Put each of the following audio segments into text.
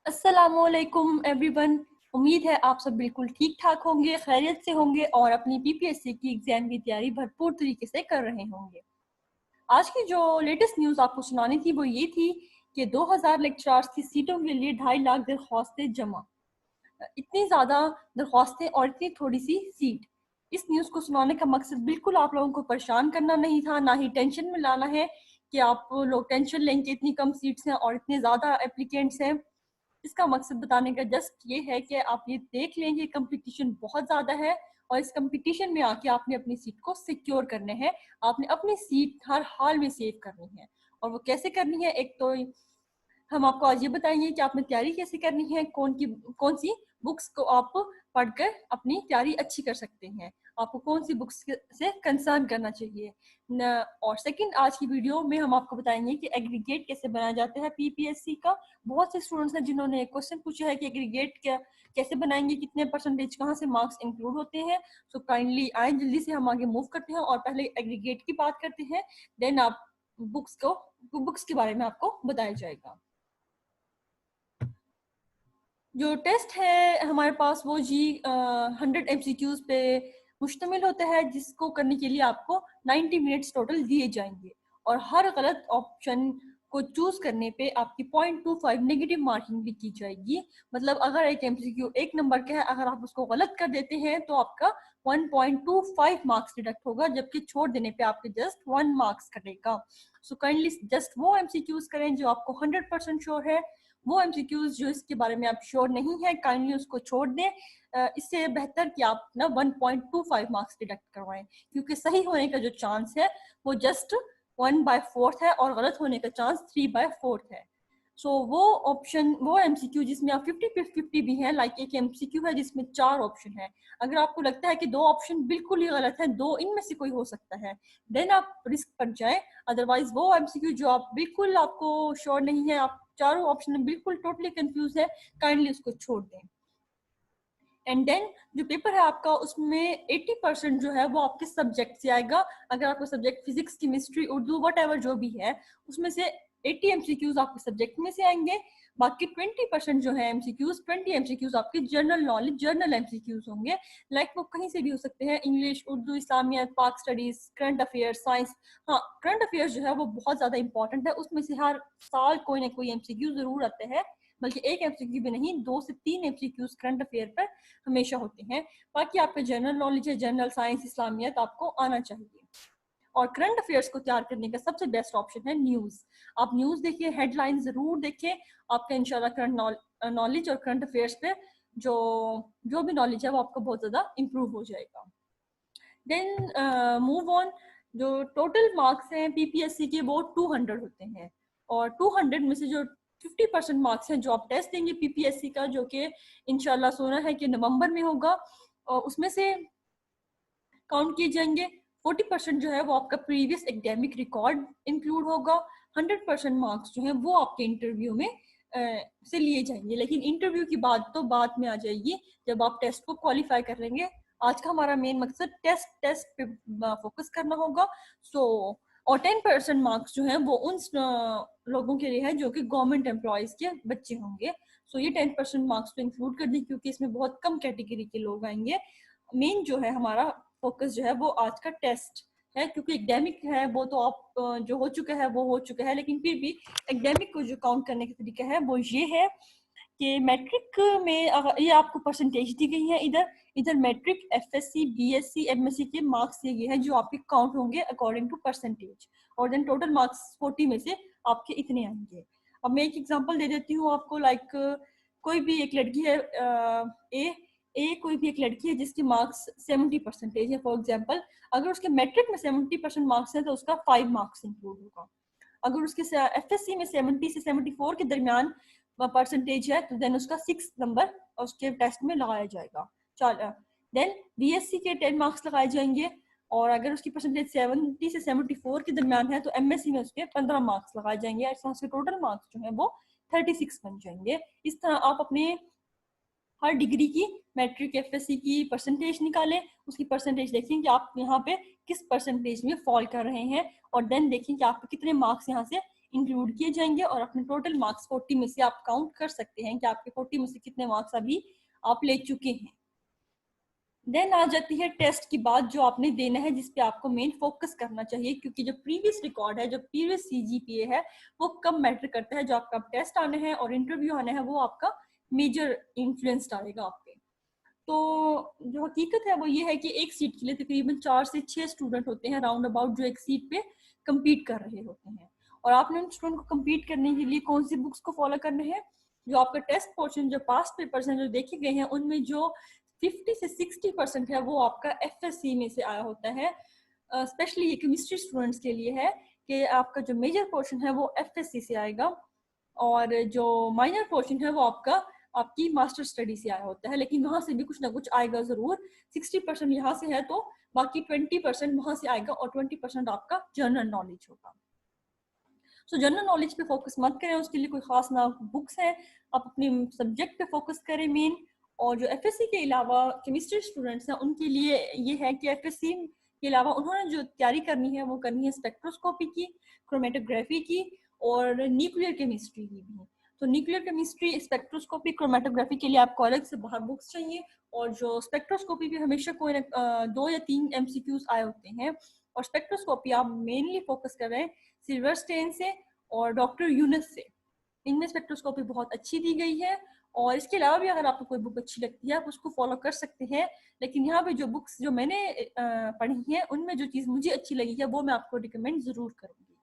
अस्सलामुअलैकुम एवरीवन। उम्मीद है आप सब बिल्कुल ठीक ठाक होंगे, खैरियत से होंगे और अपनी पीपीएससी की एग्जाम की तैयारी भरपूर तरीके से कर रहे होंगे। आज की जो लेटेस्ट न्यूज़ आपको सुनानी थी वो ये थी कि 2000 लेक्चरार्स की सीटों के लिए 2.5 लाख दरख्वास्तें जमा। इतनी ज़्यादा दरख्वास्तें और इतनी थोड़ी सी सीट। इस न्यूज़ को सुनाने का मकसद बिल्कुल आप लोगों को परेशान करना नहीं था, ना ही टेंशन में लाना है कि आप लोग टेंशन लेंगे इतनी कम सीट्स हैं और इतने ज़्यादा एप्लीकेंट्स हैं। इसका मकसद बताने का जस्ट ये है कि आप ये देख लें कि कंपटीशन बहुत ज़्यादा है और इस कंपटीशन में आके आपने अपनी सीट को सिक्योर करने हैं। आपने अपनी सीट हर हाल में सेव करनी है। और वो कैसे करनी है, एक तो हम आपको आज ये बताएंगे कि आपने तैयारी कैसे करनी है, कौन सी बुक्स को आप पढ़कर अपनी तैयारी अच्छी कर सकते हैं, आपको कौन सी बुक्स से कंसर्न करना चाहिए और सेकंड, आज की वीडियो में हम आपको बताएंगे कि एग्रीगेट कैसे बनाया जाता है पीपीएससी का। बहुत से स्टूडेंट्स हैं जिन्होंने क्वेश्चन पूछा है कि एग्रीगेट क्या कैसे बनाएंगे, कितने परसेंटेज कहाँ से मार्क्स इंक्लूड होते हैं। सो काइंडली आए, जल्दी से हम आगे मूव करते हैं और पहले एग्रीगेट की बात करते हैं, देन आप बुक्स के बारे में आपको बताया जाएगा। जो टेस्ट है हमारे पास वो जी 100 MCQs पे मुश्तमिल होता है, जिसको करने के लिए आपको 90 मिनट्स टोटल दिए जाएंगे और हर गलत ऑप्शन को चूज करने पे आपकी 0.25 नेगेटिव मार्किंग भी की जाएगी। मतलब अगर एक MCQ 1 नंबर का है, अगर आप उसको गलत कर देते हैं तो आपका 1.25 मार्क्स डिडक्ट होगा, जबकि छोड़ देने पे आपके जस्ट 1 मार्क्स कटेगा। सो काइंडली जस्ट वो MCQs करें जो आपको 100% श्योर है। वो MCQs जो इसके बारे में आप श्योर नहीं है, काइंडली उसको छोड़ दें। इससे बेहतर कि आप ना 1.25 मार्क्स डिडक्ट करवाएं, क्योंकि सही होने का जो चांस है वो जस्ट 1/4 है और गलत होने का चांस 3/4 है। सो वो ऑप्शन, वो MCQ जिसमें आप 50-50 भी हैं, लाइक एक MCQ है जिसमें 4 ऑप्शन है। अगर आपको लगता है कि 2 ऑप्शन बिल्कुल ही गलत है, 2 इनमें से कोई हो सकता है, देन आप रिस्क पर जाएं। अदरवाइज वो MCQ जो आप बिल्कुल आपको श्योर नहीं है, आप चारों ऑप्शन में बिल्कुल टोटली कंफ्यूज है, काइंडली उसको छोड़ दें। एंड देन जो पेपर है आपका, उसमें 80% जो है वो आपके सब्जेक्ट से आएगा। अगर आपका subject physics, chemistry, Urdu, what जो भी है, उसमें से 80 MCQs आपके सब्जेक्ट में से आएंगे। बाकी 20% जो है MCQs, 20 MCQs आपके जनरल नॉलेज, जर्नल MCQs होंगे। लाइक वो कहीं से भी हो सकते हैं, इंग्लिश, उर्दू, इस्लामियत, पाक स्टडीज, करंट अफेयर्स, साइंस। हाँ, करंट अफेयर्स जो है वो बहुत ज्यादा इंपॉर्टेंट है, उसमें से हर साल कोई ना कोई MCQ जरूर आते हैं, बल्कि एक MCQ भी नहीं, 2 से 3 MCQs करंट अफेयर पर हमेशा होते हैं। बाकी आपका जनरल नॉलेज है, जनरल साइंस, इस्लामियत आपको आना चाहिए। और करंट अफेयर्स को तैयार करने का सबसे बेस्ट ऑप्शन है न्यूज़। आप न्यूज़ देखिए, हेडलाइन जरूर देखिए, आपका इंशाल्लाह करंट नॉलेज और करंट अफेयर्स पे जो जो भी नॉलेज है वो आपको बहुत ज़्यादा इम्प्रूव हो जाएगा। Then move on. जो टोटल मार्क्स हैं पीपीएससी के वो 200 होते हैं और 200 में से जो 50% मार्क्स हैं जो आप टेस्ट देंगे पीपीएससी का, जो कि इंशाल्लाह सुना है कि नवंबर में होगा, और उसमें से काउंट किए जाएंगे। 40% जो है वो आपका प्रीवियस एकेडमिक रिकॉर्ड इंक्लूड होगा। 100% मार्क्स जो हैं वो आपके इंटरव्यू में से लिए जाएंगे, लेकिन इंटरव्यू की बात तो बाद में आ जाएगी जब आप टेस्ट को क्वालिफाई कर लेंगे। आज का हमारा मेन मकसद टेस्ट पे फोकस करना होगा। सो और 10% मार्क्स जो हैं वो उन लोगों के लिए है जो कि गवर्नमेंट एम्प्लॉयज के बच्चे होंगे। सो ये 10% मार्क्स तो इंक्लूड कर दें, क्योंकि इसमें बहुत कम कैटेगरी के लोग आएंगे। मेन जो है हमारा फोकस जो है वो आज का टेस्ट है, क्योंकि एकेडमिक है वो तो आप जो हो चुका है वो हो चुका है, लेकिन फिर भी एकेडमिक को जो काउंट करने का तरीका है वो ये है कि मैट्रिक में ये आपको परसेंटेज दी गई है। इधर इधर मैट्रिक, एफएससी, बीएससी, एमएससी के मार्क्स ये है जो आपके काउंट होंगे अकॉर्डिंग टू परसेंटेज, और देन टोटल मार्क्स 40 में से आपके इतने आएंगे। अब मैं एक एग्जांपल दे देती हूँ आपको, लाइक कोई भी एक लड़की है, कोई भी एक लड़की है जिसके मार्क्स 70% है फॉर एग्जांपल, अगर उसके मैट्रिक में 70% मार्क्स हैं तो उसका 5 मार्क्स इंक्लूड होगा। अगर उसके एफएससी में 70 से 74 के दरमियान परसेंटेज है तो देन उसका 6 नंबर उसके टेस्ट में लगाया जाएगा। चलो, देन बीएससी के 10 मार्क्स लगाए जाएंगे, और अगर उसकी परसेंटेज 70 से 74 के दरमियान है तो एमएससी में उसके 15 मार्क्स लगाए जाएंगे। ऐसा उसके टोटल मार्क्स जो है वो 36 बन जाएंगे। इस तरह आप अपने हर डिग्री की, मैट्रिक, एफएससी की परसेंटेज निकालें, उसकी परसेंटेज देखें कि आप यहाँ पे किस परसेंटेज में फॉल कर रहे हैं, और देन देखें कि आपको कितने मार्क्स यहाँ से इंक्लूड किए जाएंगे और अपने टोटल मार्क्स 40 में से आप काउंट कर सकते हैं कि आपके 40 में से कितने मार्क्स अभी आप ले चुके हैं। देन आ जाती है टेस्ट की बात, जो आपने देना है, जिस पे आपको मेन फोकस करना चाहिए, क्योंकि जो प्रीवियस रिकॉर्ड है, जो प्रीवियस सीजीपीए है, वो कम मैटर करता है। जो आपका टेस्ट आना है और इंटरव्यू आना है वो आपका मेजर इन्फ्लुएंस डालेगा आप पे। तो जो हकीकत है वो ये है कि एक सीट के लिए तकरीबन 4 से 6 स्टूडेंट होते हैं राउंड अबाउट, जो एक सीट पे कम्पीट कर रहे होते हैं। और आपने उन स्टूडेंट को कम्पीट करने के लिए कौन सी बुक्स को फॉलो करना है? जो आपका टेस्ट पोर्शन, जो पास्ट पेपर्स हैं जो देखे गए हैं, उनमें जो 50 से 60% है वो आपका एफएससी में से आया होता है। स्पेशली ये केमिस्ट्री स्टूडेंट्स के लिए है कि आपका जो मेजर पोर्शन है वो एफएससी से आएगा, और जो माइनर पोर्शन है वो आपकी मास्टर स्टडी से आया होता है। लेकिन वहां से भी कुछ ना कुछ आएगा जरूर। 60% यहाँ से है तो बाकी 20% वहां से आएगा, और 20% आपका जनरल नॉलेज होगा। सो जनरल नॉलेज पे फोकस मत करें, उसके लिए कोई खास ना बुक्स है, आप अपने सब्जेक्ट पे फोकस करें मेन। और जो एफएससी के अलावा केमिस्ट्री स्टूडेंट्स हैं उनके लिए ये है कि एफएससी के अलावा उन्होंने जो तैयारी करनी है वो करनी है स्पेक्ट्रोस्कोपी की, क्रोमेटोग्राफी की और न्यूक्लियर केमिस्ट्री की भी। तो न्यूक्लियर केमिस्ट्री, स्पेक्ट्रोस्कोपी, क्रोमेटोग्राफी के लिए आपको अलग से बाहर बुक्स चाहिए। और जो स्पेक्ट्रोस्कोपी भी हमेशा कोई 2 या 3 एमसीक्यूज आए होते हैं। और स्पेक्ट्रोस्कोपी आप मेनली फोकस कर रहे हैं सिल्वर स्टेन से और डॉक्टर यूनस से, इनमें स्पेक्ट्रोस्कोपी बहुत अच्छी दी गई है। और इसके अलावा भी अगर आपको कोई बुक अच्छी लगती है आप उसको फॉलो कर सकते हैं। लेकिन यहाँ पे जो बुक्स जो मैंने पढ़ी हैं उनमें जो चीज़ मुझे अच्छी लगी है वो मैं आपको रिकमेंड ज़रूर करूँगी।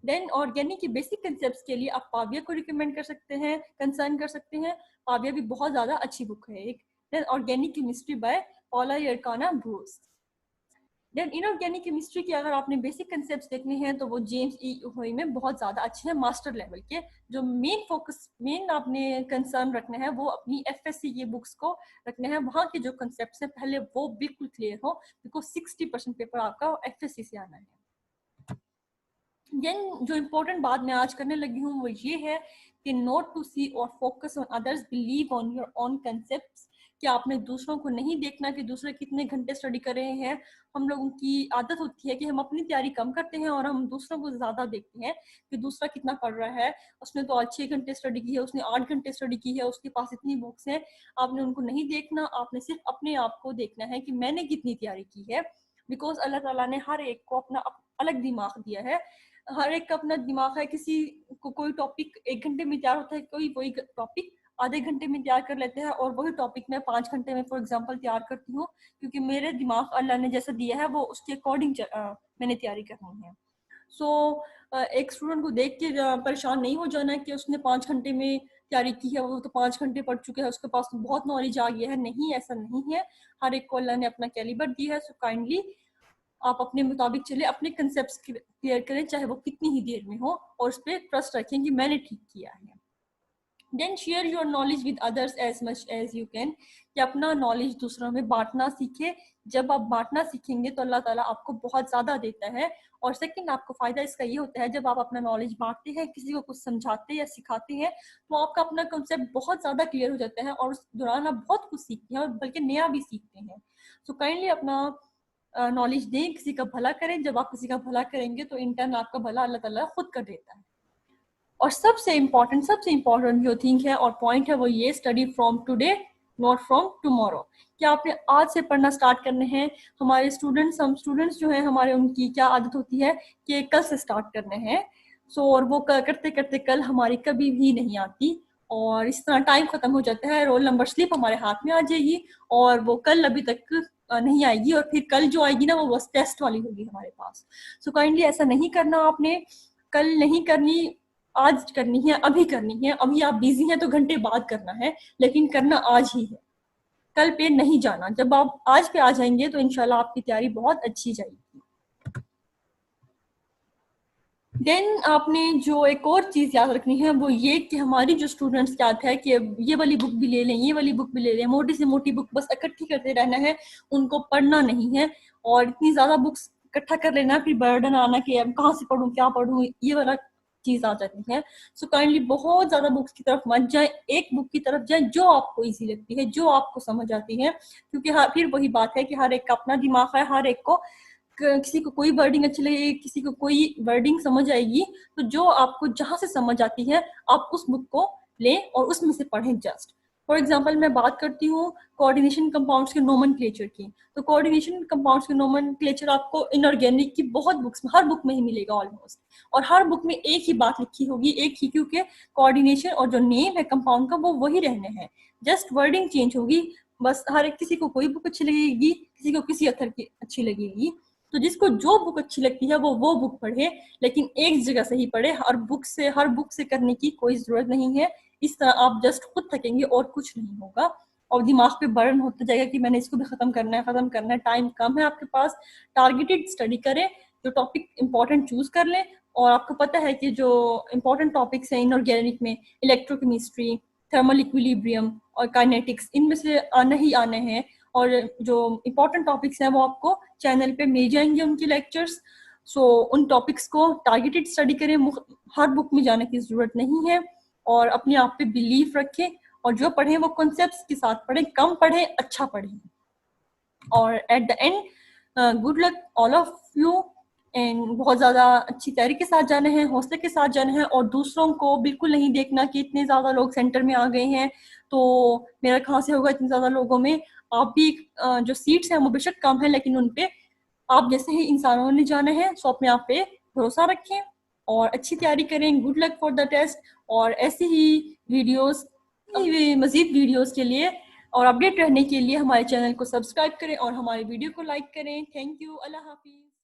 देन ऑर्गेनिक की बेसिक कंसेप्ट्स के लिए आप पाविया को रिकमेंड कर सकते हैं, कंसर्न कर सकते हैं। पाविया भी बहुत ज़्यादा अच्छी बुक है एक। Then organic chemistry by Paula Yurkanis Bruice. Then inorganic chemistry की अगर आपने बेसिक कंसेप्ट्स देखने हैं तो वो जेम्स ई होई में बहुत ज़्यादा अच्छे हैं, मास्टर लेवल के। जो मेन आपने कंसर्न रखना है वो अपनी एफएससी की बुक्स को रखना है। वहाँ के जो कंसेप्ट्स हैं पहले वो बिल्कुल क्लियर हो, बिकॉज 60% पेपर आपका एफएससी से आना है। देन जो इम्पोर्टेंट बात मैं आज करने लगी हूँ वो ये है कि नोट टू सी और focus on others, believe on your own concepts. कि आपने दूसरों को नहीं देखना कि दूसरे कितने घंटे स्टडी कर रहे हैं। हम लोगों की आदत होती है कि हम अपनी तैयारी कम करते हैं और हम दूसरों को ज़्यादा देखते हैं कि दूसरा कितना पढ़ रहा है। उसने तो आज 6 घंटे स्टडी की है, उसने 8 घंटे स्टडी की है, उसके पास इतनी बुक्स हैं। आपने उनको नहीं देखना, आपने सिर्फ अपने आप को देखना है कि मैंने कितनी तैयारी की है। बिकॉज अल्लाह ताला ने हर एक को अपना अलग दिमाग दिया है, हर एक का अपना दिमाग है। किसी को कोई टॉपिक 1 घंटे में तैयार होता है, कोई वही टॉपिक आधे घंटे में तैयार कर लेते हैं, और वही टॉपिक मैं 5 घंटे में फॉर एग्जांपल तैयार करती हूँ, क्योंकि मेरे दिमाग अल्लाह ने जैसा दिया है वो उसके अकॉर्डिंग मैंने तैयारी करनी है। सो एक स्टूडेंट को देख के परेशान नहीं हो जाना कि उसने 5 घंटे में तैयारी की है, वो तो 5 घंटे पढ़ चुके हैं, उसके पास तो बहुत नॉलेज आ गया है। नहीं, ऐसा नहीं है। हर एक को अल्लाह ने अपना कैलिबर दिया है। सो काइंडली आप अपने मुताबिक चले, अपने कंसेप्ट्स क्लियर करें, चाहे वो कितनी ही देर में हो, और उस पर ट्रस्ट रखें कि मैंने ठीक किया है। Then share your knowledge with others as much as you can, कि अपना नॉलेज दूसरों में बांटना सीखे। जब आप बांटना सीखेंगे तो अल्लाह ताला आपको बहुत ज़्यादा देता है। और सेकंड, आपको फ़ायदा इसका ये होता है जब आप अपना नॉलेज बांटते हैं, किसी को कुछ समझाते या सिखाते हैं, तो आपका अपना कंसेप्ट बहुत ज़्यादा क्लियर हो जाता है और उस दौरान आप बहुत कुछ सीखते हैं और बल्कि नया भी सीखते हैं। सो काइंडली अपना नॉलेज दें, किसी का भला करें। जब आप किसी का भला करेंगे तो इंटर्न आपका भला अल्लाह ताला खुद कर देता है। और सबसे इम्पोर्टेंट जो थिंग है और पॉइंट है वो ये, study from today not from tomorrow. क्या आपने आज से पढ़ना स्टार्ट करने हैं। हमारे स्टूडेंट्स जो हैं हमारे, उनकी क्या आदत होती है कि कल से स्टार्ट करने हैं। सो और वो करते करते कल हमारी कभी भी नहीं आती, और इस तरह टाइम खत्म हो जाता है। रोल नंबर स्लिप हमारे हाथ में आ जाएगी और वो कल अभी तक नहीं आएगी, और फिर कल जो आएगी ना वो बस टेस्ट वाली होगी हमारे पास। सो काइंडली ऐसा नहीं करना आपने। कल नहीं करनी, आज करनी है, अभी करनी है। अभी आप बिजी हैं तो घंटे बाद करना है, लेकिन करना आज ही है, कल पे नहीं जाना। जब आप आज पे आ जाएंगे तो इंशाल्लाह आपकी तैयारी बहुत अच्छी जाएगी। देन आपने जो एक और चीज़ याद रखनी है वो ये कि हमारी जो स्टूडेंट्स की आदत है कि ये वाली बुक भी ले लें, ये वाली बुक भी ले लें, मोटी से मोटी बुक बस इकट्ठी करते रहना है, उनको पढ़ना नहीं है। और इतनी ज़्यादा बुक्स इकट्ठा कर लेना, फिर बर्डन आना कि अब कहाँ से पढ़ूँ, क्या पढ़ूँ, ये वाला चीज़ आ जाती है। सो काइंडली बहुत ज़्यादा बुक्स की तरफ मत जाए, एक बुक की तरफ जाए जो आपको ईजी लगती है, जो आपको समझ आती है। क्योंकि फिर वही बात है कि हर एक का अपना दिमाग है, हर एक को किसी को कोई वर्डिंग अच्छी लगेगी, किसी को कोई वर्डिंग समझ आएगी, तो जो आपको जहाँ से समझ आती है आप उस बुक को लें और उसमें से पढ़ें जस्ट। फॉर एग्जाम्पल मैं बात करती हूँ कोऑर्डिनेशन कंपाउंड्स के नोमेनक्लेचर की, तो कोऑर्डिनेशन कंपाउंड्स के नोमेनक्लेचर आपको इनऑर्गेनिक की बहुत बुक्स में, हर बुक में ही मिलेगा ऑलमोस्ट, और हर बुक में एक ही बात लिखी होगी, एक ही, क्योंकि कोऑर्डिनेशन और जो नेम है कंपाउंड का वो वही रहने हैं, जस्ट वर्डिंग चेंज होगी बस। हर एक किसी को कोई बुक अच्छी लगेगी, किसी को किसी अथर की अच्छी लगेगी, तो जिसको जो बुक अच्छी लगती है वो बुक पढ़े, लेकिन एक जगह से ही पढ़े, हर बुक से करने की कोई जरूरत नहीं है। इस तरह आप जस्ट खुद थकेंगे और कुछ नहीं होगा, और दिमाग पे बर्न होता जाएगा कि मैंने इसको भी खत्म करना है, टाइम कम है आपके पास। टारगेटेड स्टडी करें, जो टॉपिक इंपॉर्टेंट चूज कर लें, और आपको पता है कि जो इंपॉर्टेंट टॉपिक्स हैं इनऑर्गेनिक में, इलेक्ट्रोकेमिस्ट्री, थर्मल इक्विलिब्रियम और काइनेटिक्स, इनमें से आने ही आने हैं, और जो इम्पोर्टेंट टॉपिक्स हैं वो आपको चैनल पे मिल जाएंगे उनके लेक्चर्स। सो उन टॉपिक्स को टारगेटेड स्टडी करें, हर बुक में जाने की ज़रूरत नहीं है, और अपने आप पे बिलीव रखें, और जो पढ़ें वो कॉन्सेप्ट्स के साथ पढ़ें, कम पढ़ें, अच्छा पढ़ें। और at the end good luck all of you, and बहुत ज़्यादा अच्छी तैयारी के साथ जाना है, हौसले के साथ जाना है, और दूसरों को बिल्कुल नहीं देखना कि इतने ज़्यादा लोग सेंटर में आ गए हैं तो मेरा कहाँ से होगा इतने ज़्यादा लोगों में। आप भी जो सीट्स हैं वो बेशक कम है, लेकिन उन पे आप जैसे ही इंसानों ने जाना है, सो अपने आप पे भरोसा रखें और अच्छी तैयारी करें। Good luck for the test, और ऐसी ही वीडियोस, मज़ीद वीडियोस के लिए और अपडेट रहने के लिए हमारे चैनल को सब्सक्राइब करें और हमारे वीडियो को लाइक करें। थैंक यू, अल्लाह हाफिज़।